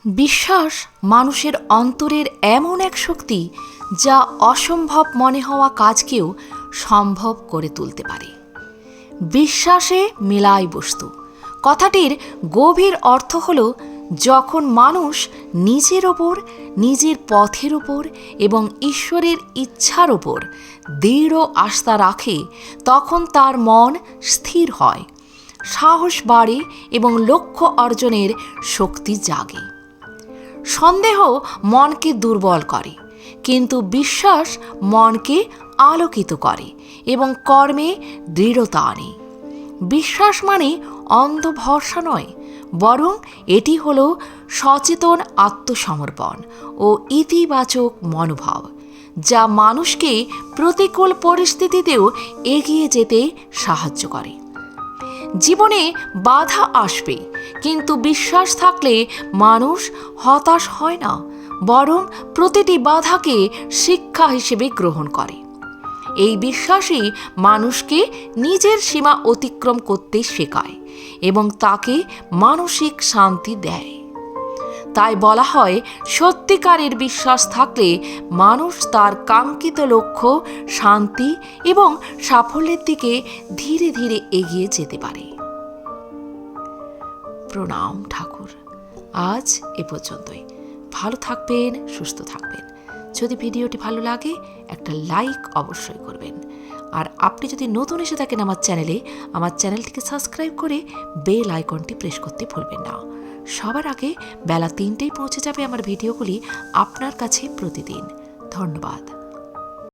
বিশ্বাস মানুষের অন্তরের এমন এক শক্তি যা অসম্ভব মনে হওয়া কাজকেও সম্ভব করে তুলতে পারে। বিশ্বাসে মেলায় বস্তু কথাটির গভীর অর্থ হল, যখন মানুষ নিজের ওপর, নিজের পথের ওপর এবং ঈশ্বরের ইচ্ছার ওপর দৃঢ় আস্থা রাখে, তখন তার মন স্থির হয়, সাহস বাড়ে এবং লক্ষ্য অর্জনের শক্তি জাগে। সন্দেহ মনকে দুর্বল করে, কিন্তু বিশ্বাস মনকে আলোকিত করে এবং কর্মে দৃঢ়তা আনে। বিশ্বাস মানে অন্ধ ভরসা নয়, বরং এটি হল সচেতন আত্মসমর্পণ ও ইতিবাচক মনোভাব, যা মানুষকে প্রতিকূল পরিস্থিতিতেও এগিয়ে যেতে সাহায্য করে। জীবনে বাধা আসবে, কিন্তু বিশ্বাস থাকলে মানুষ হতাশ হয় না, বরং প্রতিটি বাধাকে শিক্ষা হিসেবে গ্রহণ করে। এই বিশ্বাসই মানুষকে নিজের সীমা অতিক্রম করতে শেখায় এবং তাকে মানসিক শান্তি দেয়। তাই বলা হয়, সত্যিকারের বিশ্বাস থাকলে মানুষ তার কাঙ্ক্ষিত লক্ষ্য, শান্তি এবং সাফল্যের দিকে ধীরে ধীরে এগিয়ে যেতে পারে। প্রণাম ঠাকুর। আজ এ পর্যন্তই। ভালো থাকবেন, সুস্থ থাকবেন। যদি ভিডিওটি ভালো লাগে একটা লাইক অবশ্যই করবেন। আর আপনি যদি নতুন এসে থাকেন আমার চ্যানেলটিকে সাবস্ক্রাইব করে বেল আইকনটি প্রেস করতে ভুলবেন না। সবার আগে বেলা 3টেই পৌঁছে যাবে আমার ভিডিওগুলি আপনার কাছে প্রতিদিন। ধন্যবাদ।